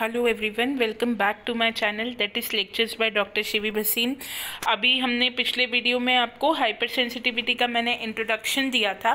Hello everyone, welcome back to my channel that is lectures by doctor Shivi Bhasin. अभी हमने पिछले video में आपको हाइपर सेंसिटिविटी का मैंने इंट्रोडक्शन दिया था।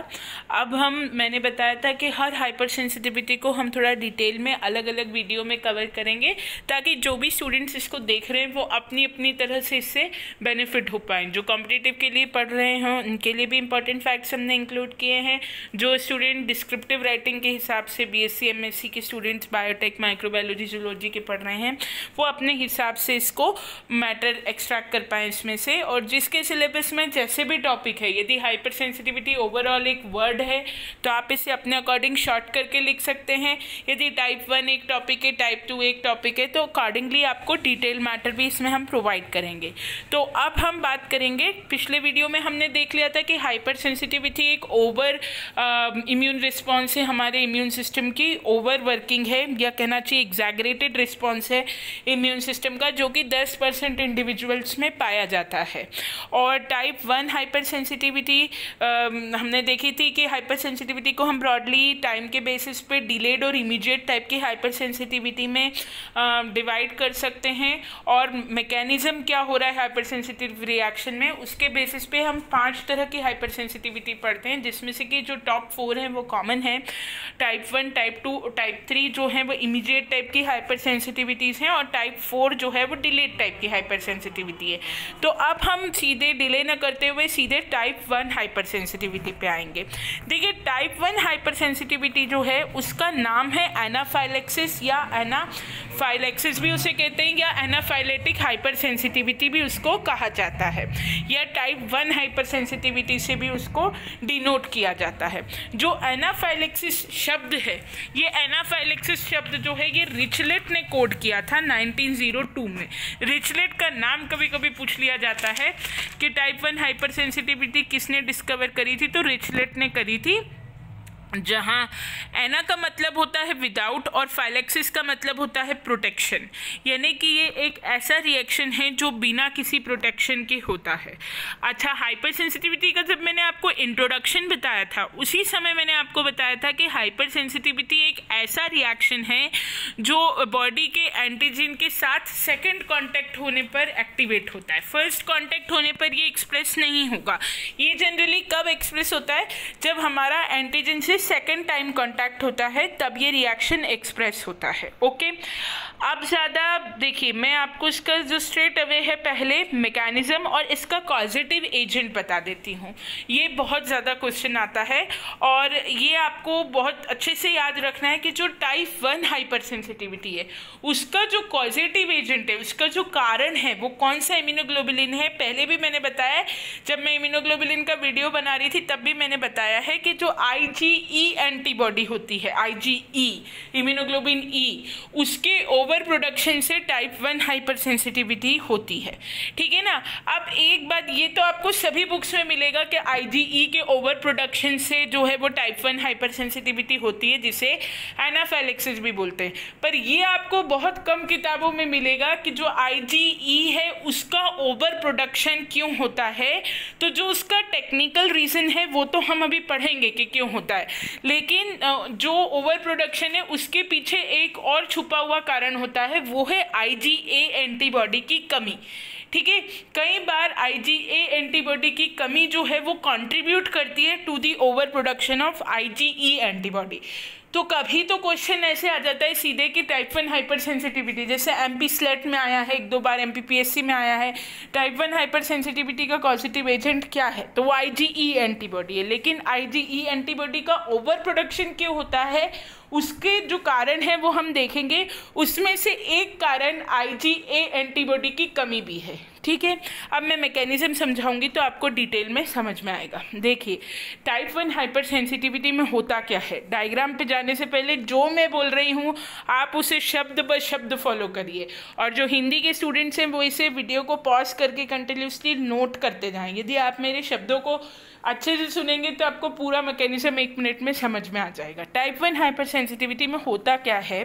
अब मैंने बताया था कि हर हाइपर सेंसिटिविटी को हम थोड़ा डिटेल में अलग अलग वीडियो में कवर करेंगे ताकि जो भी स्टूडेंट्स इसको देख रहे हैं वो अपनी अपनी तरह से इससे बेनिफिट हो पाएँ। जो कॉम्पिटिटिव के लिए पढ़ रहे हैं उनके लिए भी इंपॉर्टेंट फैक्ट्स हमने इंक्लूड किए हैं। जो स्टूडेंट डिस्क्रिप्टिव राइटिंग के हिसाब से BSc MSc के स्टूडेंट्स बायोटेक माइक्रोबायोलॉजी जूलॉजी के पढ़ रहे हैं वो अपने हिसाब से इसको मैटर एक्सट्रैक्ट कर पाएँ इसमें से। और जिसके सिलेबस में जैसे भी टॉपिक है, यदि हाइपर सेंसिटिविटी ओवरऑल एक वर्ड है तो आप इसे अपने अकॉर्डिंग शॉर्ट करके लिख सकते हैं। यदि टाइप 1 एक टॉपिक है, टाइप 2 एक टॉपिक है, तो अकॉर्डिंगली आपको डिटेल मैटर भी इसमें हम प्रोवाइड करेंगे। तो अब हम बात करेंगे, पिछले वीडियो में हमने देख लिया था कि हाइपर सेंसिटिविटी एक ओवर इम्यून रिस्पॉन्स है, हमारे इम्यून सिस्टम की ओवर वर्किंग है या कहना चाहिए एग्जैगरेटेड रिस्पॉन्स है इम्यून सिस्टम का, जो कि 10% इंडिविजुअल्स में पाया जाता है। और टाइप 1 हाइपर सेंसिटिविटी हमने देखी थी कि हाइपर सेंसिटिविटी को हम ब्रॉडली टाइम के बेसिस पे डिलेड और इमीडिएट टाइप की हाइपर सेंसिटिविटी में डिवाइड कर सकते हैं। और मैकेनिज्म क्या हो रहा है हाइपर सेंसिटिव रिएक्शन में, उसके बेसिस पे हम 5 तरह की हाइपर सेंसिटिविटी पढ़ते हैं, जिसमें से कि जो टॉप 4 हैं वो कॉमन है। टाइप 1, टाइप 2, टाइप 3 जो है वो इमीडिएट टाइप की हाइपर सेंसिटिविटीज़ हैं और टाइप 4 जो है वो डिलेड टाइप की हाइपर सेंसिटिविटी है। तो अब हम सीधे डिले न करते हुए सीधे टाइप 1 हाइपर सेंसिटिविटी पे आएंगे। देखिए, टाइप 1 हाइपर सेंसिटिविटी जो है उसका नाम है एनाफाइलेक्सिस या एनाफाइलेक्सिस भी उसे कहते हैं, या एनाफाइलेटिक हाइपर सेंसिटिविटी भी उसको कहा जाता है, या टाइप 1 हाइपर सेंसिटिविटी से भी उसको डिनोट किया जाता है। जो एनाफाइलेक्सिस शब्द है, ये एनाफाइलेक्सिस शब्द जो है ये रिचलेट ने कोड किया था 1902 में। रिचलेट का नाम कभी कभी पूछ लिया जाता है कि टाइप 1 हाइपर सेंसिटिविटी किसने डिस्कवर करी थी, तो रिचलेट ने करी थी। जहाँ एना का मतलब होता है विदाउट और फाइलेक्सिस का मतलब होता है प्रोटेक्शन, यानी कि ये एक ऐसा रिएक्शन है जो बिना किसी प्रोटेक्शन के होता है। अच्छा, हाइपर सेंसिटिविटी का जब मैंने आपको इंट्रोडक्शन बताया था उसी समय मैंने आपको बताया था कि हाइपर सेंसिटिविटी एक ऐसा रिएक्शन है जो बॉडी के एंटीजन के साथ सेकेंड कॉन्टैक्ट होने पर एक्टिवेट होता है। फर्स्ट कॉन्टैक्ट होने पर ये एक्सप्रेस नहीं होगा। ये जनरली कब एक्सप्रेस होता है, जब हमारा एंटीजन से सेकेंड टाइम कांटेक्ट होता है, तब ये रिएक्शन एक्सप्रेस होता है। ओके, अब ज़्यादा देखिए, मैं आपको इसका जो स्ट्रेट अवे है पहले मैकेनिज्म और इसका कॉजेटिव एजेंट बता देती हूँ। ये बहुत ज़्यादा क्वेश्चन आता है और ये आपको बहुत अच्छे से याद रखना है कि जो टाइप 1 हाइपर सेंसिटिविटी है उसका जो कॉजेटिव एजेंट है, उसका जो कारण है वो कौन सा इम्यूनोग्लोबुलिन है। पहले भी मैंने बताया, जब मैं इम्यूनोग्लोबुलिन का वीडियो बना रही थी तब भी मैंने बताया है कि जो IgE एंटीबॉडी होती है, IgE इम्यूनोग्लोबिन E, उसके ओवर प्रोडक्शन से टाइप 1 हाइपर सेंसिटिविटी होती है। ठीक है ना। अब एक बात, ये तो आपको सभी बुक्स में मिलेगा कि IgE के ओवर प्रोडक्शन से जो है वो टाइप 1 हाइपर सेंसिटिविटी होती है, जिसे एनाफाइलेक्सिस भी बोलते हैं। पर ये आपको बहुत कम किताबों में मिलेगा कि जो IgE है उसका ओवर प्रोडक्शन क्यों होता है। तो जो उसका टेक्निकल रीज़न है वो तो हम अभी पढ़ेंगे कि क्यों होता है, लेकिन जो ओवर प्रोडक्शन है उसके पीछे एक और छुपा हुआ कारण होता है, वो है IgA एंटीबॉडी की कमी। ठीक है, कई बार IgA एंटीबॉडी की कमी जो है वो कंट्रीब्यूट करती है to the over production of IgE antibody. तो कभी तो क्वेश्चन ऐसे आ जाता है सीधे कि टाइप 1 हाइपर सेंसिटिविटी, जैसे MP स्लेट में आया है, 1-2 बार MPPSC में आया है, टाइप 1 हाइपर सेंसिटिविटी का पॉजिटिव एजेंट क्या है, तो वो IgE एंटीबॉडी है। लेकिन IgE एंटीबॉडी का ओवर प्रोडक्शन क्यों होता है, उसके जो कारण है वो हम देखेंगे। उसमें से एक कारण IgA एंटीबॉडी की कमी भी है। ठीक है, अब मैं मैकेनिज्म समझाऊंगी तो आपको डिटेल में समझ में आएगा। देखिए, टाइप 1 हाइपर सेंसिटिविटी में होता क्या है, डायग्राम पे जाने से पहले जो मैं बोल रही हूँ आप उसे शब्द ब शब्द फॉलो करिए, और जो हिंदी के स्टूडेंट्स हैं वो इसे वीडियो को पॉज करके कंटिन्यूसली नोट करते जाएं। यदि आप मेरे शब्दों को अच्छे से सुनेंगे तो आपको पूरा मैकेनिज्म 1 मिनट में समझ में आ जाएगा। टाइप 1 हाइपर सेंसिटिविटी में होता क्या है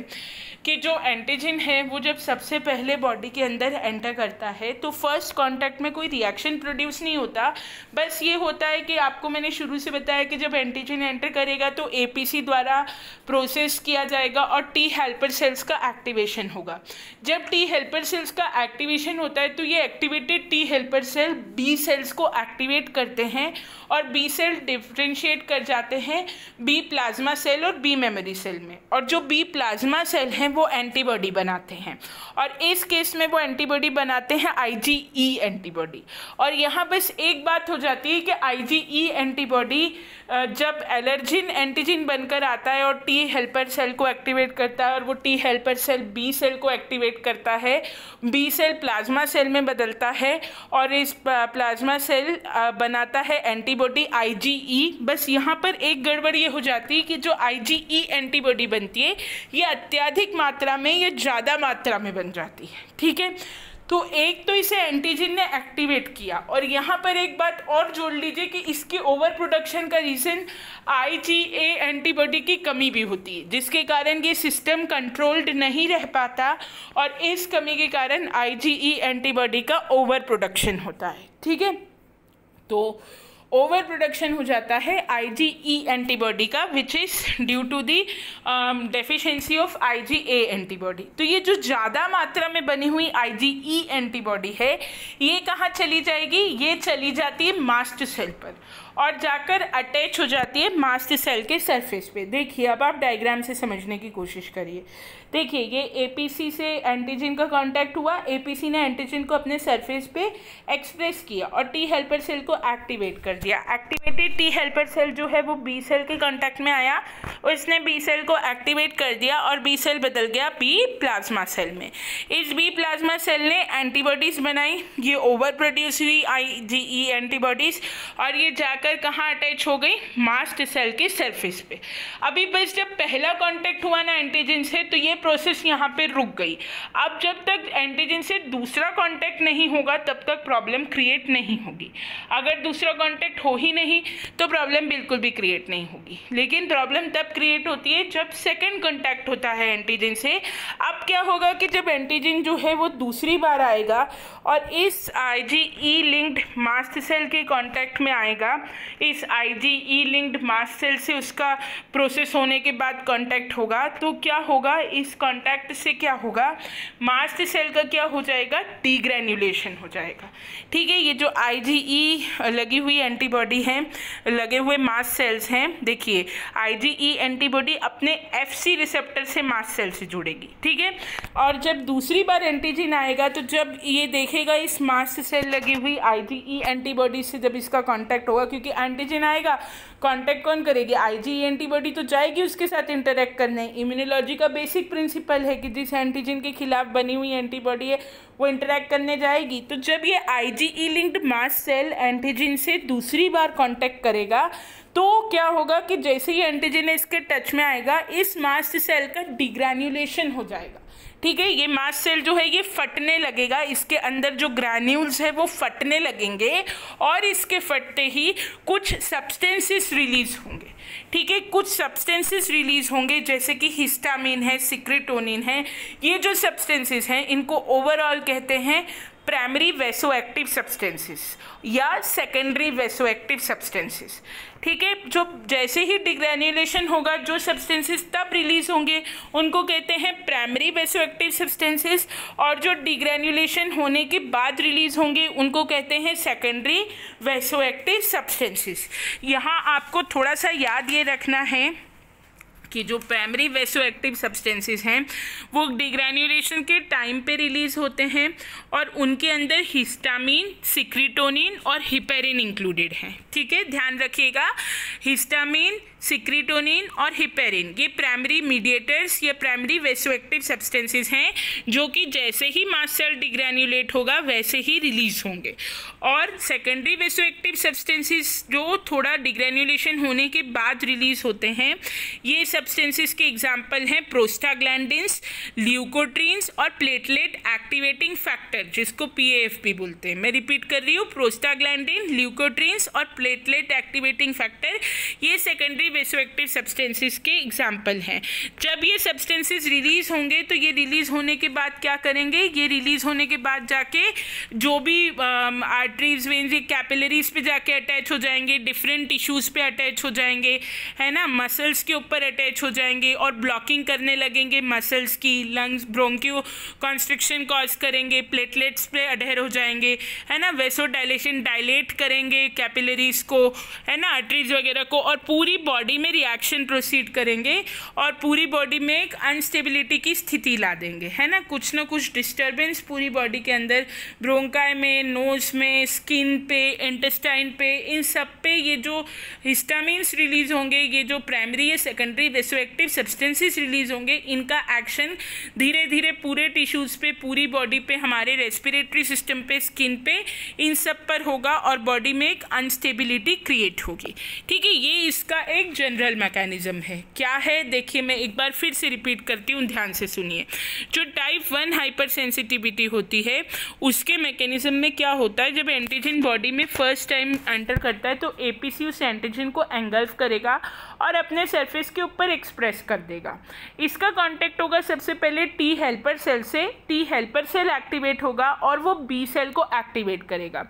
कि जो एंटीजन है वो जब सबसे पहले बॉडी के अंदर एंटर करता है तो फर्स्ट कांटेक्ट में कोई रिएक्शन प्रोड्यूस नहीं होता, बस ये होता है कि आपको मैंने शुरू से बताया कि जब एंटीजन एंटर करेगा तो एपीसी द्वारा प्रोसेस किया जाएगा और टी हेल्पर सेल्स का एक्टिवेशन होगा। जब टी हेल्पर सेल्स का एक्टिवेशन होता है तो ये activated T helper cell B cells को एक्टिवेट करते हैं और बी सेल डिफ्रेंशिएट कर जाते हैं बी प्लाज्मा सेल और बी मेमोरी सेल में, और जो बी प्लाज्मा सेल हैं वो एंटीबॉडी बनाते हैं, और इस केस में वो एंटीबॉडी बनाते हैं आईजीई एंटीबॉडी। और यहाँ बस एक बात हो जाती है कि आईजीई एंटीबॉडी जब एलर्जिन एंटीजन बनकर आता है और टी हेल्पर सेल को एक्टिवेट करता है और वो T helper cell B cell को एक्टिवेट करता है, बी सेल प्लाज्मा सेल में बदलता है और इस प्लाज्मा सेल बनाता है एंटीबॉडी आईजीई। बस यहाँ पर एक गड़बड़ ये हो जाती है कि जो आईजीई एंटीबॉडी बनती है ये अत्यधिक मात्रा में या ज़्यादा मात्रा में बन जाती है, ठीक है। तो एक तो इसे एंटीजन ने एक्टिवेट किया, और यहाँ पर एक बात और जोड़ लीजिए कि इसके ओवर प्रोडक्शन का रीज़न आईजीए एंटीबॉडी की कमी भी होती है, जिसके कारण ये सिस्टम कंट्रोल्ड नहीं रह पाता और इस कमी के कारण आईजीई एंटीबॉडी का ओवर प्रोडक्शन होता है, ठीक है। तो ओवर प्रोडक्शन हो जाता है आईजीई एंटीबॉडी का which is due to the deficiency of IgA antibody. तो ये जो ज़्यादा मात्रा में बनी हुई आईजीई एंटीबॉडी है ये कहाँ चली जाएगी, ये चली जाती है मास्ट सेल पर और जाकर अटैच हो जाती है मास्ट सेल के सरफेस पे। देखिए अब आप डायग्राम से समझने की कोशिश करिए। देखिए ये एपीसी से एंटीजन का कांटेक्ट हुआ, एपीसी ने एंटीजन को अपने सरफेस पे एक्सप्रेस किया और टी हेल्पर सेल को एक्टिवेट कर दिया। एक्टिवेटेड टी हेल्पर सेल जो है वो बी सेल के कांटेक्ट में आया, उसने बी सेल को एक्टिवेट कर दिया और बी सेल बदल गया बी प्लाज्मा सेल में। इस बी प्लाज्मा सेल ने एंटीबॉडीज़ बनाई, ये ओवर प्रोड्यूस हुई आईजीई एंटीबॉडीज़ और ये जाकर कहाँ अटैच हो गई, मास्ट सेल के सरफेस पे। अभी बस जब पहला कांटेक्ट हुआ ना एंटीजन से तो ये प्रोसेस यहाँ पे रुक गई। अब जब तक एंटीजन से दूसरा कांटेक्ट नहीं होगा तब तक प्रॉब्लम क्रिएट नहीं होगी। अगर दूसरा कांटेक्ट हो ही नहीं तो प्रॉब्लम बिल्कुल भी क्रिएट नहीं होगी, लेकिन प्रॉब्लम तब क्रिएट होती है जब सेकेंड कांटेक्ट होता है एंटीजन से। अब क्या होगा कि जब एंटीजन जो है वो दूसरी बार आएगा और इस आईजीई लिंक्ड मास्ट सेल के कांटेक्ट में आएगा, इस आईजीई लिंक्ड मास्ट सेल से उसका प्रोसेस होने के बाद कांटेक्ट होगा, तो क्या होगा, इस कांटेक्ट से क्या होगा, मास्ट सेल का क्या हो जाएगा, डीग्रेन्युलेशन हो जाएगा, ठीक है। ये जो आईजीई लगी हुई एंटीबॉडी है, लगे हुए मास्ट सेल्स हैं, देखिए आईजीई एंटीबॉडी अपने एफसी रिसेप्टर से मास्ट सेल से जुड़ेगी, ठीक है। और जब दूसरी बार एंटीजन आएगा तो जब ये देखेगा इस मास्ट सेल लगी हुई आईजीई एंटीबॉडी से जब इसका कांटेक्ट होगा, क्योंकि एंटीजन आएगा कांटेक्ट कौन करेगी, आईजीई एंटीबॉडी तो जाएगी उसके साथ इंटरेक्ट करने। इम्यूनोलॉजी का बेसिक प्रिंसिपल है कि जिस एंटीजन के खिलाफ बनी हुई एंटीबॉडी है वो इंटरेक्ट करने जाएगी। तो जब ये IgE linked mast cell antigen से दूसरी बार कांटेक्ट करेगा तो क्या होगा कि जैसे ही एंटीजन इसके टच में आएगा इस मास्ट सेल का डिग्रैन्युलेशन हो जाएगा, ठीक है। ये मास्ट सेल जो है ये फटने लगेगा, इसके अंदर जो ग्रैन्यूल्स है वो फटने लगेंगे और इसके फटते ही कुछ सब्सटेंसेस रिलीज होंगे, ठीक है। कुछ सब्सटेंसेस रिलीज होंगे जैसे कि हिस्टामिन है, सिक्रेटोनिन है। ये जो सब्सटेंसेस हैं इनको ओवरऑल कहते हैं प्राइमरी वैसोएक्टिव सब्सटेंसेस या सेकेंडरी वैसोएक्टिव सब्सटेंसेस, ठीक है। जो जैसे ही डिग्रैन्युलेशन होगा जो सब्सटेंसेस तब रिलीज होंगे उनको कहते हैं प्राइमरी वैसोएक्टिव सब्सटेंसेस, और जो डिग्रैन्युलेशन होने के बाद रिलीज होंगे उनको कहते हैं सेकेंडरी वैसोएक्टिव सब्सटेंसेस। यहाँ आपको थोड़ा सा याद ये रखना है कि जो प्राइमरी वैसोएक्टिव सब्सटेंसेस हैं वो डिग्रैन्युलेशन के टाइम पे रिलीज होते हैं और उनके अंदर हिस्टामिन, सिक्रेटोनिन और हिपेरिन इंक्लूडेड हैं, ठीक है। ध्यान रखिएगा, हिस्टामिन, सिक्रेटोनिन और हिपेरिन ये प्राइमरी मीडिएटर्स या प्राइमरी वैसोएक्टिव सब्सटेंसेस हैं जो कि जैसे ही मास्ट सेल डिग्रैन्युलेट होगा वैसे ही रिलीज होंगे। और सेकेंडरी वैसोएक्टिव सब्सटेंसेस जो थोड़ा डिग्रैन्युलेशन होने के बाद रिलीज होते हैं, ये सब्सटेंसेस के एग्जाम्पल हैं प्रोस्टाग्लैंडिन्स, ल्यूकोट्रीन्स और प्लेटलेट एक्टिवेटिंग फैक्टर, जिसको PAF भी बोलते हैं। मैं रिपीट कर रही हूँ, प्रोस्टाग्लैंडिन, ल्यूकोट्रीन्स और प्लेटलेट एक्टिवेटिंग फैक्टर, ये सेकेंडरी वेसोएक्टिव सब्सटेंसेस के एग्जाम्पल हैं। जब ये सब्सटेंसेस रिलीज होंगे तो ये रिलीज होने के बाद क्या करेंगे, ये रिलीज होने के बाद जाके जो भी आर्टरीज, वेन्स, कैपिलरीज पे जाके अटैच हो जाएंगे, डिफरेंट टिश्यूज पे अटैच हो जाएंगे, है ना, मसल्स के ऊपर अटैच हो जाएंगे और ब्लॉकिंग करने लगेंगे मसल्स की, लंग्स, ब्रोंकियो कॉन्स्ट्रिक्शन कॉज करेंगे, प्लेटलेट्स पे अडहेर हो जाएंगे, है ना, वेसो डायलेशन, डायलेट करेंगे कैपिलरीज को, है ना, आर्टरीज वगैरह को, और पूरी बॉडी में रिएक्शन प्रोसीड करेंगे और पूरी बॉडी में एक अनस्टेबिलिटी की स्थिति ला देंगे, है ना, कुछ ना कुछ डिस्टर्बेंस पूरी बॉडी के अंदर, ब्रोंकाई में, नोज में, स्किन पे, इंटेस्टाइन पे, इन सब पे ये जो हिस्टामिन्स रिलीज होंगे, ये जो प्राइमरी या सेकेंडरी वेसोएक्टिव सब्सटेंसेस रिलीज होंगे, इनका एक्शन धीरे धीरे पूरे टिश्यूज पे, पूरी बॉडी पे, हमारे रेस्पिरेटरी सिस्टम पे, स्किन पे, इन सब पर होगा और बॉडी में एक अनस्टेबिलिटी क्रिएट होगी। ठीक है, ये इसका एक जनरल मैकेनिज्म है। क्या है देखिए, मैं एक बार फिर से रिपीट करती हूँ, ध्यान से सुनिए। जो टाइप 1 हाइपर सेंसिटिविटी होती है उसके मैकेनिज्म में क्या होता है, जब एंटीजन बॉडी में फर्स्ट टाइम एंटर करता है तो APC उस एंटीजन को एंगल्फ करेगा और अपने सरफेस के ऊपर एक्सप्रेस कर देगा। इसका कांटेक्ट होगा सबसे पहले T हेल्पर सेल से, T हेल्पर सेल एक्टिवेट होगा और वो B सेल को एक्टिवेट करेगा।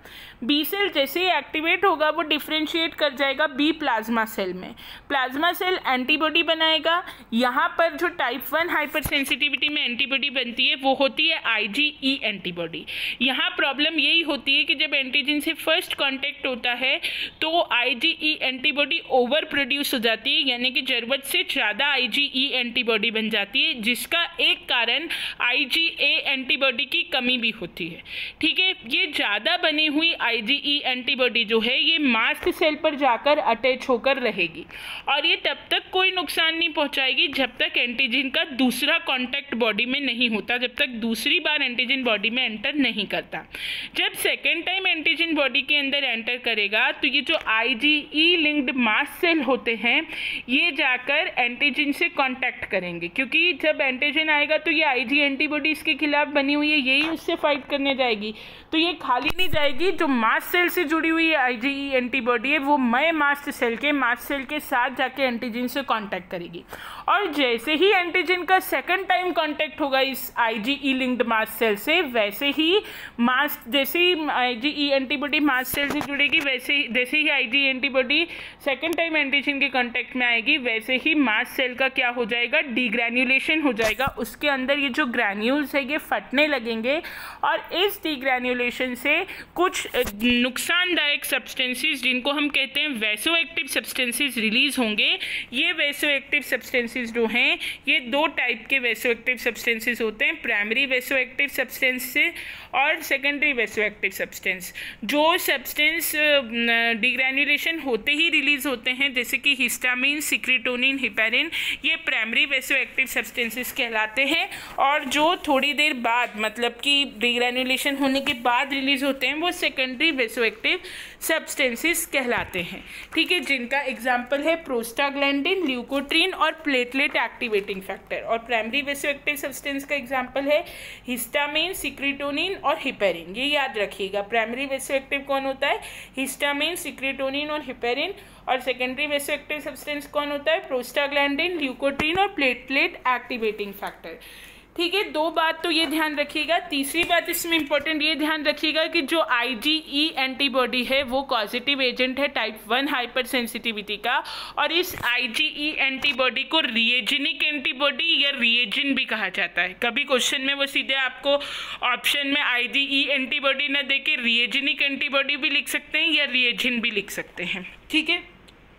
B सेल जैसे ही एक्टिवेट होगा वो डिफ्रेंशिएट कर जाएगा B प्लाज्मा सेल में, प्लाज्मा सेल एंटीबॉडी बनाएगा। यहाँ पर जो टाइप 1 हाइपर सेंसिटिविटी में एंटीबॉडी बनती है वो होती है IgE एंटीबॉडी। यहाँ प्रॉब्लम यही होती है कि जब एंटीजन से फर्स्ट कांटेक्ट होता है तो IgE एंटीबॉडी ओवर प्रोड्यूस हो जाती है, यानी कि ज़रूरत से ज़्यादा IgE एंटीबॉडी बन जाती है, जिसका एक कारण IgA एंटीबॉडी की कमी भी होती है। ठीक है, ये ज़्यादा बनी हुई IgE एंटीबॉडी जो है ये मास्ट सेल पर जाकर अटैच होकर रहेगी और ये तब तक कोई नुकसान नहीं पहुंचाएगी जब तक एंटीजन का दूसरा कांटेक्ट बॉडी में नहीं होता, जब तक दूसरी बार एंटीजन बॉडी में एंटर नहीं करता। जब सेकेंड टाइम एंटीजन बॉडी के अंदर एंटर करेगा तो ये जो IgE लिंक्ड मास्ट सेल होते हैं ये जाकर एंटीजन से कांटेक्ट करेंगे, क्योंकि जब एंटीजन आएगा तो ये IG एंटीबॉडी इसके खिलाफ बनी हुई है, यही उससे फाइट करने जाएगी, तो ये खाली नहीं जाएगी। जो मास्ट सेल से जुड़ी हुई IgE एंटीबॉडी है वो मय मास्ट सेल के साथ जाके एंटीजन से कांटेक्ट करेगी और जैसे ही एंटीजन का सेकंड टाइम कांटेक्ट होगा इस IgE लिंक्ड मास्ट सेल से, वैसे ही IgE एंटीबॉडी मास्ट सेल से जुड़ेगी, जैसे ही IgE antibody second time antigen के कांटेक्ट में आएगी, वैसे ही मास्ट सेल का क्या हो जाएगा, डीग्रैन्युलेशन हो जाएगा। उसके अंदर ये जो ग्रैन्यूल्स है ये फटने लगेंगे और इस डीग्रैन्युलेशन से कुछ नुकसानदायक सब्सटेंसेस जिनको हम कहते हैं वैसोएक्टिव सब्सटेंसेस रिलीज होंगे। ये वैसोएक्टिव सब्सटेंसेस जो हैं ये दो टाइप के वैसोएक्टिव सब्सटेंसेस होते हैं, प्राइमरी वैसोएक्टिव सब्सटेंस और सेकेंडरी वैसोएक्टिव सब्सटेंस। जो सब्सटेंस डीग्रैन्युलेशन होते ही रिलीज होते हैं जैसे कि हिस्टामिन, सिक्रेटोनिन, हिपेरिन, ये प्राइमरी वैसोएक्टिव सब्सटेंसेस कहलाते हैं और जो थोड़ी देर बाद मतलब कि डीग्रैन्युलेशन होने के बाद रिलीज होते हैं वो सेकेंडरी वैसोएक्टिव सब्सटेंसेस कहलाते हैं। ठीक है, जिनका एग्जाम्पल है प्रोस्टाग्लैंडिन, ल्यूकोट्रीन और प्लेटलेट एक्टिवेटिंग फैक्टर। और प्राइमरी वैसोएक्टिव सब्सटेंस का एग्जाम्पल है हिस्टामिन, सिक्रेटोनिन और हिपेरिन। ये याद रखिएगा, प्राइमरी वैसोएक्टिव कौन होता है, हिस्टामिन, सिक्रेटोनिन और हिपेरिन, और सेकेंडरी वैसोएक्टिव सब्सटेंस कौन होता है, प्रोस्टाग्लैंडिन, ल्यूकोट्रीन और प्लेटलेट एक्टिवेटिंग फैक्टर। ठीक है, दो बात तो ये ध्यान रखिएगा। तीसरी बात इसमें इंपॉर्टेंट ये ध्यान रखिएगा कि जो IgE एंटीबॉडी है वो पॉजिटिव एजेंट है टाइप 1 हाइपर सेंसिटिविटी का, और इस IgE एंटीबॉडी को रिएजेनिक एंटीबॉडी या रिएजिन भी कहा जाता है। कभी क्वेश्चन में वो सीधे आपको ऑप्शन में IgE एंटीबॉडी न देके रिएजेनिक एंटीबॉडी भी लिख सकते हैं या रिएजिन भी लिख सकते हैं। ठीक है,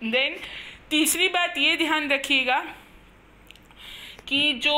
देन तीसरी बात ये ध्यान रखिएगा कि जो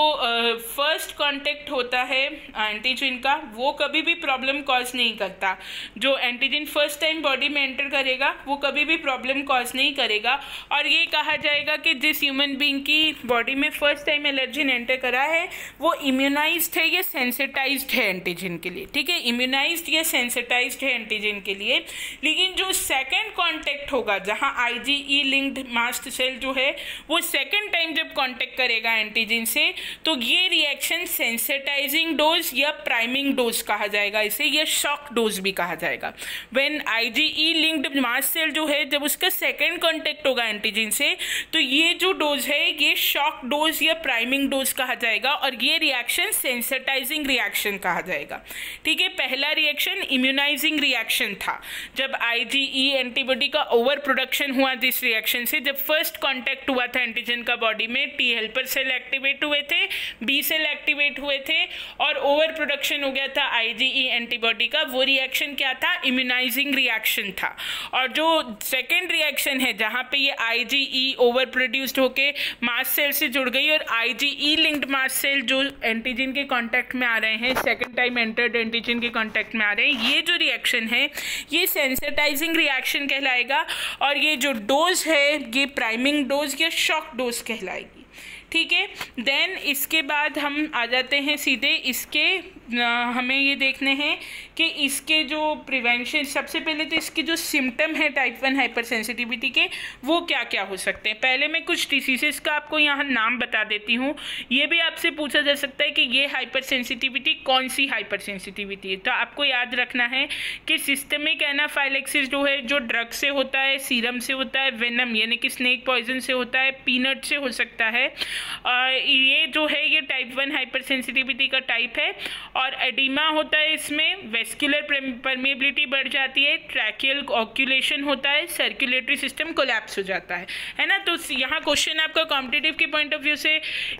फर्स्ट कांटेक्ट होता है एंटीजन का वो कभी भी प्रॉब्लम कॉज नहीं करता। जो एंटीजन फर्स्ट टाइम बॉडी में एंटर करेगा वो कभी भी प्रॉब्लम कॉज नहीं करेगा। और ये कहा जाएगा कि जिस ह्यूमन बीइंग की बॉडी में फर्स्ट टाइम एलर्जिन एंटर करा है वो इम्यूनाइज्ड है या सेंसिटाइज्ड है एंटीजन के लिए, ठीक है, इम्यूनाइज्ड या सेंसिटाइज्ड है एंटीजन के लिए। लेकिन जो सेकेंड कॉन्टेक्ट होगा जहाँ IgE लिंक्ड मास्ट सेल जो है वो सेकेंड टाइम जब कॉन्टेक्ट करेगा एंटीजन से तो ये रिएक्शन सेंसिटाइजिंग डोज या प्राइमिंग डोज कहा जाएगा इसे, या शॉक डोज भी कहा जाएगा। When IgE linked mast cell जो है जब उसका सेकेंड कॉन्टेक्ट होगा एंटीजन से तो ये जो डोज है ये शॉक डोज या प्राइमिंग डोज कहा जाएगा और ये रिएक्शन सेंसिटाइजिंग रिएक्शन कहा जाएगा, ठीक है। पहला रिएक्शन इम्यूनाइजिंग रिएक्शन था जब IgE एंटीबॉडी का ओवर प्रोडक्शन हुआ जिस रिएक्शन से, जब फर्स्ट कांटेक्ट हुआ था एंटीजन का बॉडी में, टी हेल्पर सेल एक्टिवेट हुए थे, बी सेल एक्टिवेट हुए थे और ओवर प्रोडक्शन हो गया था IgE एंटीबॉडी का। वो रिएक्शन क्या था? इम्यूनाइजिंग रिएक्शन था। और जो सेकेंड रिएक्शन है जहाँ पे ये IgE ओवर प्रोड्यूस्ड होके मास्ट सेल से जुड़ गई और IgE लिंक्ड मास्ट सेल जो एंटीजन के कांटेक्ट में आ रहे हैं, सेकेंड टाइम एंटर्ड एंटीजन के कांटेक्ट में आ रहे हैं, ये जो रिएक्शन है ये सेंसिटाइजिंग रिएक्शन कहलाएगा और ये जो डोज है ये प्राइमिंग डोज या शॉक डोज कहलाएगी, ठीक है। देन इसके बाद हम आ जाते हैं सीधे इसके, हमें ये देखने हैं कि इसके जो प्रिवेंशन, सबसे पहले तो इसके जो सिम्टम है टाइप 1 हाइपर सेंसिटिविटी के वो क्या क्या हो सकते हैं। पहले मैं कुछ डिसीजेस का आपको यहाँ नाम बता देती हूँ। ये भी आपसे पूछा जा सकता है कि ये हाइपर सेंसिटिविटी कौन सी हाइपर सेंसिटिविटी है, तो आपको याद रखना है कि सिस्टमिक एनाफाइलेक्सिस जो है जो ड्रग से होता है, सीरम से होता है, वेनम यानी कि स्नेक पॉइजन से होता है, पीनट से हो सकता है। ये जो है ये टाइप 1 हाइपर सेंसिटिविटी का टाइप है। और एडिमा होता है, इसमें वेस्कुलर परमेबिलिटी बढ़ जाती है, ट्रैकियल ऑक्यूलेशन होता है, सर्कुलेटरी सिस्टम कोलैप्स हो जाता है ना। तो यहाँ क्वेश्चन आपका कॉम्पिटिटिव के पॉइंट ऑफ व्यू से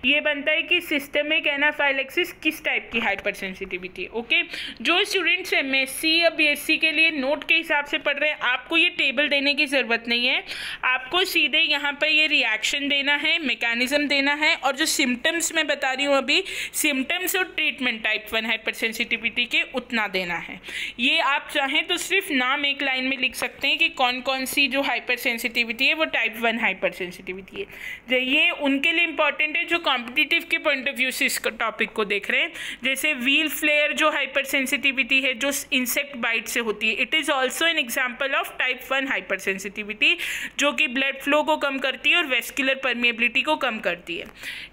ये बनता है कि सिस्टमिक एनाफाइलेक्सिस किस टाइप की हाइपर सेंसिटिविटी है। ओके, जो स्टूडेंट्स MSc या BSc के लिए नोट के हिसाब से पढ़ रहे हैं आपको ये टेबल देने की ज़रूरत नहीं है, आपको सीधे यहाँ पर ये रिएक्शन देना है, मैकेनिज्म देना है और जो सिम्टम्स मैं बता रही हूँ अभी, सिम्टम्स और ट्रीटमेंट टाइप 1 हाइपर सेंसिटिविटी के उतना देना है। ये आप चाहें तो सिर्फ नाम एक लाइन में लिख सकते हैं कि कौन कौन सी जो हाइपर सेंसिटिविटी है वो टाइप 1 हाइपर सेंसिटिविटी है। ये उनके लिए इंपॉर्टेंट है जो कॉम्पिटिटिव के पॉइंट ऑफ व्यू से इस टॉपिक को देख रहे हैं। जैसे व्हील फ्लेयर जो हाइपर सेंसिटिविटी है जो इंसेक्ट बाइट से होती है, it is also an example of type 1 hyper sensitivity जो कि ब्लड फ्लो को कम करती है और वेस्कुलर परमेबिलिटी को कम करती है,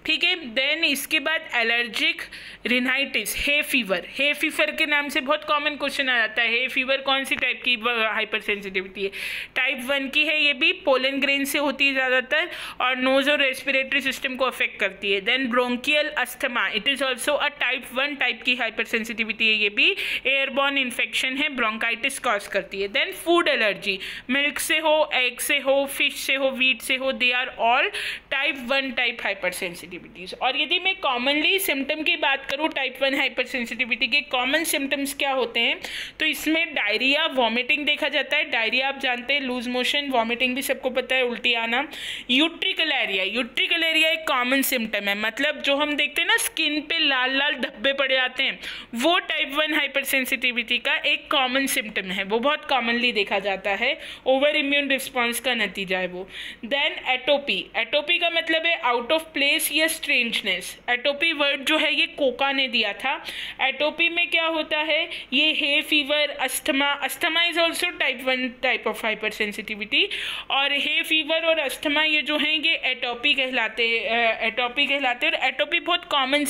ठीक है। देन इसके बाद एलर्जिक रिनाइटिस, हे फीवर के नाम से बहुत कॉमन क्वेश्चन आ जाता है। हे फीवर कौन सी टाइप की हाइपर सेंसिटिविटी है? टाइप 1 की है, ये भी पोलन ग्रेन से होती है ज़्यादातर और नोज और रेस्पिरेटरी सिस्टम को अफेक्ट करती है। Then bronchial asthma, it is also a type 1 type की हाइपर सेंसिटिविटी है, ये भी एयरबॉर्न इन्फेक्शन है, ब्रोंकाइटिस कॉज करती है। देन फूड एलर्जी, मिल्क से हो, एग से हो, फिश से हो, वीट से हो, they are all type 1 type hyper sensitivities. और यदि मैं कॉमनली सिम्टम की बात करूँ टाइप 1 हाइपर सेंसिटिविटी के कॉमन सिम्टम्स क्या होते हैं तो इसमें डायरिया, वॉमिटिंग देखा जाता है। डायरिया आप जानते हैं, लूज मोशन, वॉमिटिंग भी सबको पता है, उल्टी आना। यूट्रिकलेरिया एक कॉमन सिम्टम है, मतलब जो हम देखते हैं ना स्किन पे लाल लाल धब्बे पड़ जाते हैं, वो टाइप 1 हाइपर सेंसिटिविटी का एक कॉमन सिम्टम है, वो बहुत कॉमनली देखा जाता है, ओवर इम्यून रिस्पॉन्स का नतीजा है वो। देन एटोपी का मतलब है आउट ऑफ प्लेस या स्ट्रेंजनेस। एटोपी वर्ड जो है ये कोका ने दिया था। एटोपी में क्या होता है, ये hay fever, asthma is also type 1 type of hyper sensitivity. और हे फीवर और अस्थमा ये जो हैं ये एटोपी कहलाते हैं और एटोपी बहुत कॉमन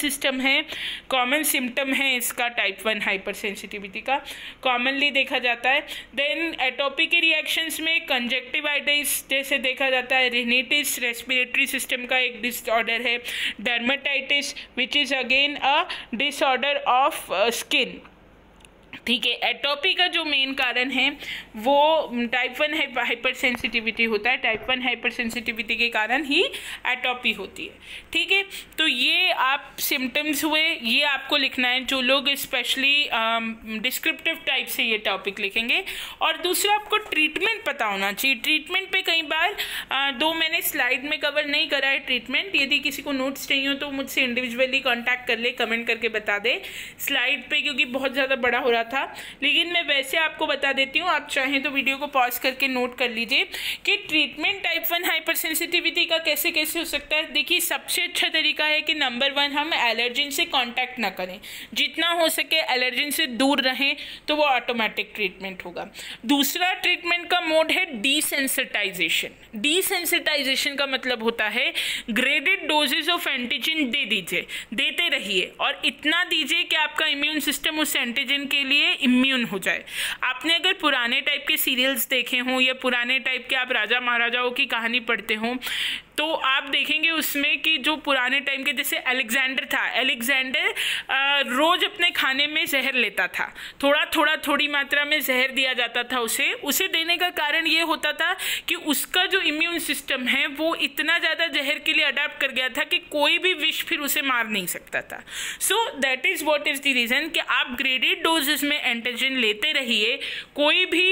सिम्टम है इसका टाइप 1 हाइपर सेंसिटिविटी का, कॉमनली देखा जाता है। देन एटोपी के रिएक्शंस में कंजक्टिवाइटिस जैसे देखा जाता है, रिनिटिस रेस्पिरेटरी सिस्टम का एक डिसऑर्डर है, dermatitis which is again a disorder of skin, ठीक है। एटोपी का जो मेन कारण है वो टाइप 1 हाइपर सेंसिटिविटी होता है। टाइप 1 हाइपर सेंसिटिविटी के कारण ही एटोपी होती है। ठीक है, तो ये आप सिम्टम्स हुए, ये आपको लिखना है। जो लोग स्पेशली डिस्क्रिप्टिव टाइप से ये टॉपिक लिखेंगे। और दूसरा, आपको ट्रीटमेंट पता होना चाहिए। ट्रीटमेंट पे कई बार दो मैंने स्लाइड में कवर नहीं करा है ट्रीटमेंट। यदि किसी को नोट्स चाहिए हो तो मुझसे इंडिविजुअली कॉन्टैक्ट कर ले, कमेंट करके बता दे स्लाइड पे, क्योंकि बहुत ज़्यादा बड़ा हो रहा था। लेकिन मैं वैसे आपको बता देती हूँ, आप चाहें तो वीडियो को पॉज करके नोट कर लीजिए कि ट्रीटमेंट टाइप 1 हाइपर सेंसिटिविटी का कैसे कैसे हो सकता है। देखिए, सबसे अच्छा तरीका है कि नंबर 1 हम एलर्जिन से कांटेक्ट ना करें, जितना हो सके एलर्जिन से दूर रहें, तो वो ऑटोमेटिक ट्रीटमेंट होगा। दूसरा ट्रीटमेंट का मोड है डीसेंसिटाइजेशन। डीसेंसिटाइजेशन का मतलब होता है ग्रेडेड डोजेज ऑफ एंटीजन दे दीजिए, देते रहिए, और इतना दीजिए कि आपका इम्यून सिस्टम उस एंटीजन के लिए इम्यून हो जाए। आपने अगर पुराने टाइप के सीरियल्स देखे हों या पुराने टाइप के आप राजा महाराजाओं की कहानी पढ़ते हों, तो आप देखेंगे उसमें कि जो पुराने टाइम के, जैसे अलेक्जेंडर था, अलेक्जेंडर रोज अपने खाने में जहर लेता था। थोड़ी मात्रा में जहर दिया जाता था उसे देने का कारण ये होता था कि उसका जो इम्यून सिस्टम है वो इतना ज़्यादा जहर के लिए अडाप्ट कर गया था कि कोई भी विष फिर उसे मार नहीं सकता था। So that is what is the reason कि आप ग्रेडेड डोजेस में एंटीजन लेते रहिए। कोई भी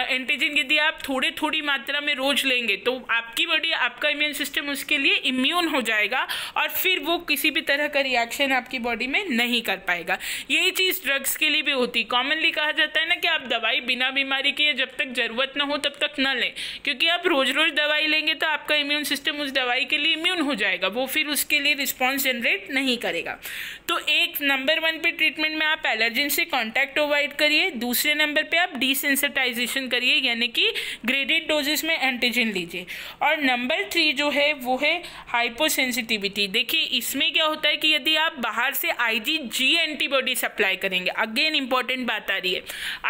एंटीजन यदि आप थोड़ी मात्रा में रोज लेंगे तो आपकी बॉडी, आपका इम्यून सिस्टम उसके लिए इम्यून हो जाएगा और फिर वो किसी भी तरह का रिएक्शन आपकी बॉडी में नहीं कर पाएगा। यही चीज़ ड्रग्स के लिए भी होती है। कॉमनली कहा जाता है ना कि आप दवाई बिना बीमारी के जब तक ज़रूरत ना हो तब तक ना लें, क्योंकि आप रोज दवाई लेंगे तो आपका इम्यून सिस्टम उस दवाई के लिए इम्यून हो जाएगा, वो फिर उसके लिए रिस्पॉन्स जनरेट नहीं करेगा। तो एक नंबर 1 पे ट्रीटमेंट में आप एलर्जिन से कॉन्टैक्ट अवॉइड करिए। दूसरे नंबर पे आप डिसेंसिटाइजेशन करिए, यानी कि ग्रेडेड डोजेस में एंटीजन लीजिए। और नंबर 3 जो है वो है हाइपोसेंसिटिविटी। देखिए, इसमें क्या होता है कि यदि आप बाहर से IgG एंटीबॉडी सप्लाई करेंगे, अगेन इंपॉर्टेंट बात आ रही है,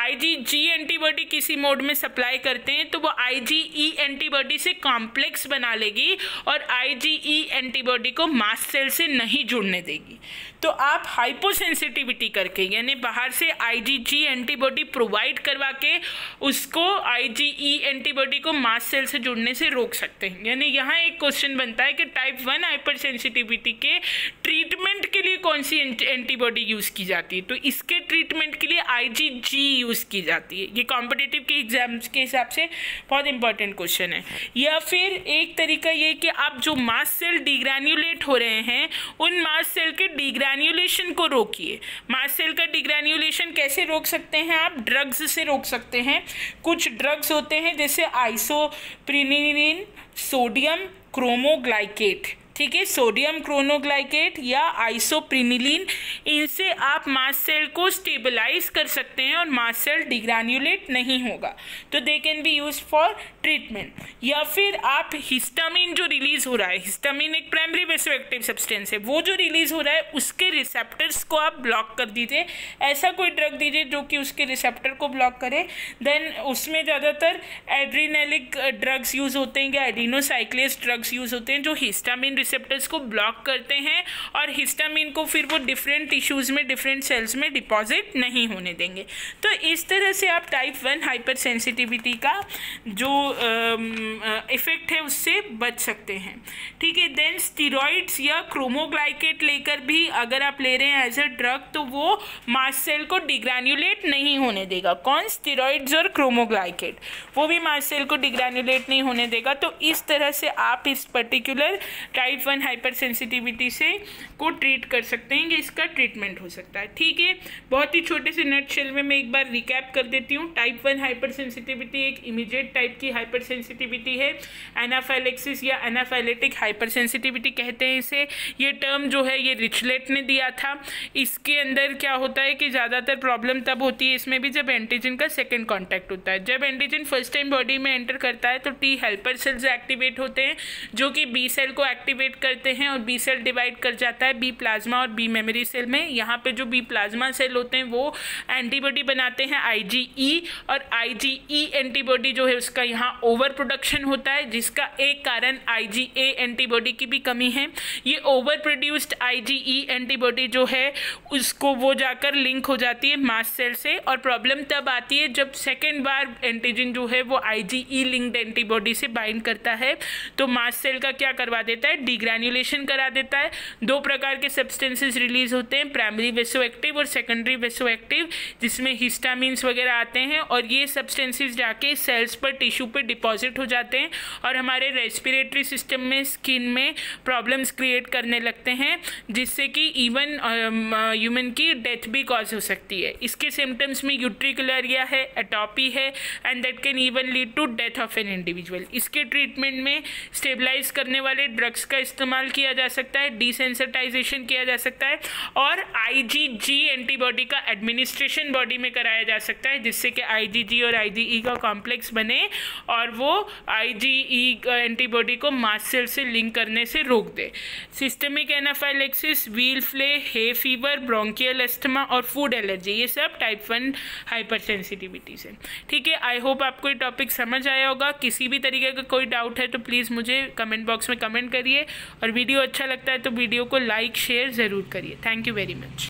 IgG एंटीबॉडी किसी मोड में सप्लाई करते हैं तो वो IgE एंटीबॉडी से कॉम्प्लेक्स बना लेगी और IgE एंटीबॉडी को मास्ट सेल से नहीं जुड़ने देगी। तो आप हाइपोसेंसिटिविटी करके, यानी बाहर से IgG एंटीबॉडी प्रोवाइड करवा के उसको IgE एंटीबॉडी को मास्ट सेल से जुड़ने से रोक सकते हैं। यानी यहाँ एक क्वेश्चन बनता है कि टाइप 1 हाइपर सेंसिटिविटी के ट्रीटमेंट के लिए कौन सी एंटीबॉडी यूज़ की जाती है, तो इसके ट्रीटमेंट के लिए IgG यूज़ की जाती है। ये कॉम्पिटिटिव के एग्जाम्स के हिसाब से बहुत इंपॉर्टेंट क्वेश्चन है। या फिर एक तरीका ये कि आप जो मास्ट सेल डिग्रैन्युलेट हो रहे हैं उन मास्ट सेल के डिग्रैन्युलेशन को रोकिए। मास्ट सेल का डिग्रैन्युलेशन कैसे रोक सकते हैं आप? ड्रग्स से रोक सकते हैं। कुछ ड्रग्स होते हैं जैसे आइसोप्रिनिलिन, सोडियम क्रोमोग्लाइकेट, ठीक है, सोडियम क्रोनोग्लाइकेट या आइसोप्रिनिलिन, इनसे आप मास्ट सेल को स्टेबलाइज कर सकते हैं और मास्ट सेल डिग्रैन्युलेट नहीं होगा, तो they can be use for treatment. या फिर आप हिस्टामिन जो रिलीज हो रहा है, हिस्टामिन एक प्राइमरी वेसोएक्टिव सब्सटेंस है, वो जो रिलीज हो रहा है उसके रिसेप्टर्स को आप ब्लॉक कर दीजिए। ऐसा कोई ड्रग दीजिए जो कि उसके रिसेप्टर को ब्लॉक करे। देन उसमें ज़्यादातर एड्रीनलिक ड्रग्स यूज होते हैं या एडिनोसाइक्लेस ड्रग्स यूज होते हैं जो हिस्टामिन रिसेप्टर्स को ब्लॉक करते हैं और हिस्टामिन को फिर वो डिफरेंट टिश्यूज में, डिफरेंट सेल्स में डिपॉजिट नहीं होने देंगे। तो इस तरह से आप टाइप 1 हाइपर सेंसिटिविटी का जो इफेक्ट है उससे बच सकते हैं। ठीक है, देन स्टीरॉइड्स या क्रोमोग्लाइकेट लेकर भी अगर आप ले रहे हैं एज अ ड्रग तो वो मास्ट सेल को डिग्रैन्युलेट नहीं होने देगा। कौन? स्टीरॉइड्स और क्रोमोग्लाइकेट, वो भी मास्ट सेल को डिग्रैन्युलेट नहीं होने देगा। तो इस तरह से आप इस पर्टिकुलर टाइप 1 हाइपर सेंसिटिविटी से को ट्रीट कर सकते हैं, इसका ट्रीटमेंट हो सकता है। ठीक है, बहुत ही छोटे से नटशेल में मैं एक बार रिकैप कर देती हूँ। टाइप 1 हाइपर सेंसिटिविटी एक इमीडिएट टाइप की हाइपर सेंसिटिविटी है। एनाफाइलेक्सिस या एनाफाइलेटिक हाइपर सेंसिटिविटी कहते हैं इसे। ये टर्म जो है ये रिचलेट ने दिया था। इसके अंदर क्या होता है कि ज़्यादातर प्रॉब्लम तब होती है इसमें भी जब एंटीजन का सेकेंड कॉन्टैक्ट होता है। जब एंटीजन फर्स्ट टाइम बॉडी में एंटर करता है तो टी हेल्पर सेल्स एक्टिवेट होते हैं जो कि बी सेल को एक्टिवेट एक्टिवेट करते हैं और बी सेल डिवाइड कर जाता है बी प्लाज्मा और बी मेमोरी सेल में। यहाँ पे जो बी प्लाज्मा सेल होते हैं वो एंटीबॉडी बनाते हैं IgE, और IgE एंटीबॉडी जो है उसका यहाँ ओवर प्रोडक्शन होता है, जिसका एक कारण IgA एंटीबॉडी की भी कमी है। ये ओवर प्रोड्यूस्ड IgE एंटीबॉडी जो है उसको वो जाकर लिंक हो जाती है मास्ट सेल से, और प्रॉब्लम तब आती है जब सेकेंड बार एंटीजन जो है वो IgE लिंक्ड एंटीबॉडी से बाइंड करता है, तो मास्ट सेल का क्या करवा देता है, डिग्रैन्युलेशन करा देता है। दो प्रकार के सब्सटेंसेस रिलीज होते हैं, प्राइमरी वेसो एक्टिव और सेकेंडरी वेसो एक्टिव, जिसमें हिस्टामिन्स वगैरह आते हैं, और ये सब्सटेंसेस जाके सेल्स पर टिश्यू पे डिपॉजिट हो जाते हैं और हमारे रेस्पिरेटरी सिस्टम में, स्किन में प्रॉब्लम्स क्रिएट करने लगते हैं, जिससे कि इवन ह्यूमन की डेथ भी कॉज हो सकती है। इसके सिम्टम्स में यूट्रिकुलरिया है, एटोपी है, and that can even lead to death of an individual. इसके ट्रीटमेंट में स्टेबलाइज करने वाले ड्रग्स का इस्तेमाल किया जा सकता है, डिसेंसिटाइजेशन किया जा सकता है, और IgG एंटीबॉडी का एडमिनिस्ट्रेशन बॉडी में कराया जा सकता है, जिससे कि IgG और IgE का कॉम्प्लेक्स बने और वो IgE एंटीबॉडी को मास्ट सेल से लिंक करने से रोक दे। Systemic anaphylaxis, wheel Phule, hay fever, bronchial asthma और फूड एलर्जी, ये सब टाइप 1 हाइपर सेंसिटिविटी से। ठीक है, आई होप आपको ये टॉपिक समझ आया होगा। किसी भी तरीके का कोई डाउट है तो प्लीज़ मुझे कमेंट बॉक्स में कमेंट करिए, और वीडियो अच्छा लगता है तो वीडियो को लाइक शेयर ज़रूर करिए। Thank you very much.